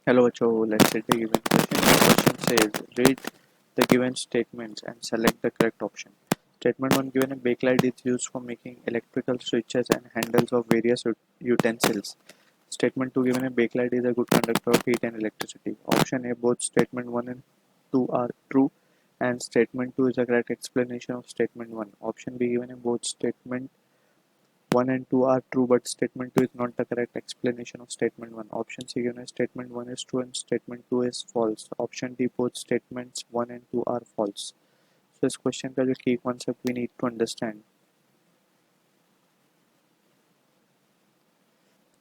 Hello, Joe. Let's set the given question. The question says, read the given statements and select the correct option. Statement 1 given a bakelite is used for making electrical switches and handles of various utensils. Statement 2 given a bakelite is a good conductor of heat and electricity. Option A, both statement 1 and 2 are true, and statement 2 is a correct explanation of statement 1. Option B given a both statement 1 and 2 are true, but statement 2 is not the correct explanation of statement 1. Option C given statement 1 is true and statement 2 is false. Option D, both statements 1 and 2 are false. So इस question का जो key concept we need to understand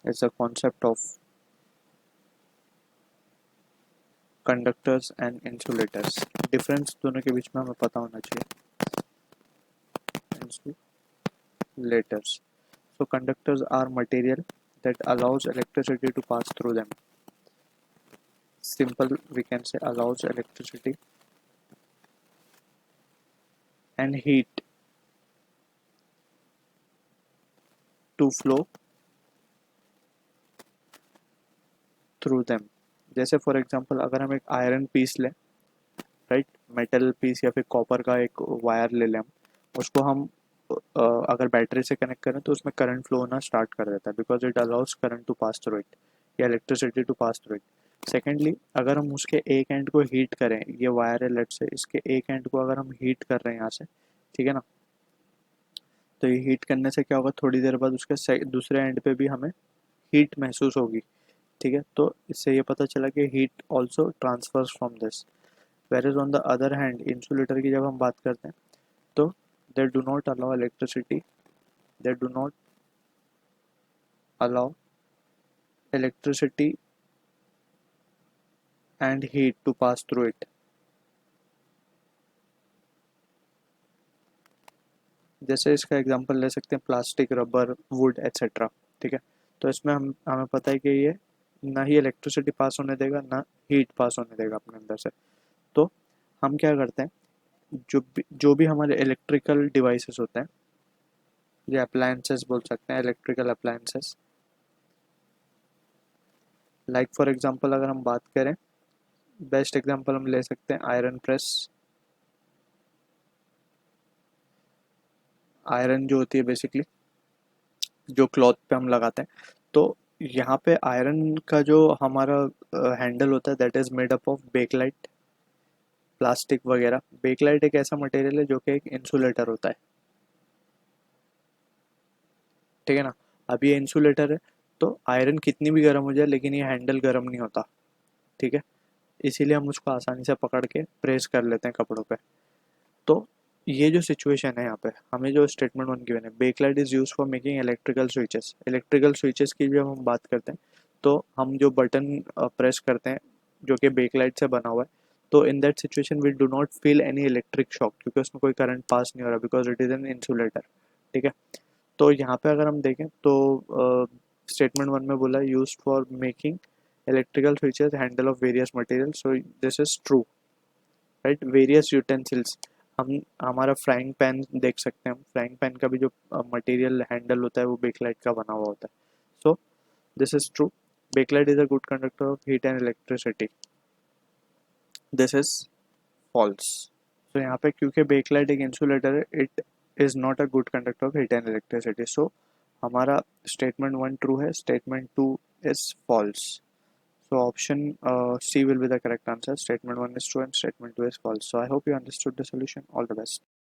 is the concept of conductors and insulators. Difference दोनों के बीच में हमें पता होना चाहिए. Insulators. So conductors are material that allows electricity to pass through them. Simple, we can say allows electricity and heat to flow through them. जैसे for example अगर हम एक आयरन पीस लें, राइट, मेटल पीस या फिर copper का एक wire ले लें, उसको हम अगर बैटरी से कनेक्ट करें तो उसमें करंट फ्लो होना स्टार्ट कर देता है because it allows current to pass through it या electricity to pass through it. Secondly, अगर हम उसके एक एंड को हीट करें, ये वायर है लेट से, इसके एक एंड को अगर हम हीट कर रहे हैं यहाँ से, ठीक है ना, तो ये हीट करने से क्या होगा, थोड़ी देर बाद उसके दूसरे एंड पे भी हमें हीट महसूस होगी. ठीक है, तो इससे ये पता चला कि heat also transfers from this. Where is on the other hand insulator की जब हम बात करते हैं तो they do not allow electricity, they do not allow electricity and heat to pass through it. जैसे इसका एग्जांपल ले सकते हैं प्लास्टिक, रबर, वुड एट्सेट्रा. ठीक है, तो इसमें हम हमें पता है कि ये ना ही इलेक्ट्रिसिटी पास होने देगा ना हीट पास होने देगा अपने अंदर से. तो हम क्या करते हैं, जो भी हमारे इलेक्ट्रिकल डिवाइसेस होते हैं, ये अप्लायंसेस बोल सकते हैं, electrical appliances, like for example अगर हम बात करें, बेस्ट एग्जांपल हम ले सकते हैं आयरन प्रेस. आयरन जो होती है बेसिकली जो क्लॉथ पे हम लगाते हैं, तो यहाँ पे आयरन का जो हमारा हैंडल होता है that is made up of bakelite, plastic वगैरह. बेकलाइट एक ऐसा मटेरियल है जो कि एक इंसुलेटर होता है. ठीक है ना, अब ये इंसुलेटर है तो आयरन कितनी भी गर्म हो जाए लेकिन ये हैंडल गर्म नहीं होता. ठीक है, इसीलिए हम उसको आसानी से पकड़ के प्रेस कर लेते हैं कपड़ों पे. तो ये जो सिचुएशन है यहाँ पे, हमें जो स्टेटमेंट वन गिवन है, bakelite is use for making electrical switches. Electrical switches की जब हम बात करते हैं तो हम जो बटन प्रेस करते हैं जो कि बेकलाइट से बना हुआ है, तो in that situation we do not feel any electric shock क्योंकि उसमें कोई करंट पास नहीं हो रहा because it is an insulator. ठीक है, तो यहाँ पे अगर हम देखें तो स्टेटमेंट वन में बोला use for making electrical switches handle of various material, so this is true, right. Various utensils, हम हमारा फ्राइंग पैन देख सकते हैं, फ्राइंग पैन का भी जो मटेरियल हैंडल होता है वो बेकलाइट का बना हुआ होता है. So this is true, Bakelite is a good conductor of heat and electricity. This is false. तो यहाँ पे क्योंकि बेकलाइट एक इंसुलेटर है, it is not a good conductor of heat and electricity. So हमारा स्टेटमेंट वन ट्रू है, statement two is false. So option C will be the correct answer. Statement 1 is true and statement 2 is false. So I hope you understood the solution. All the best.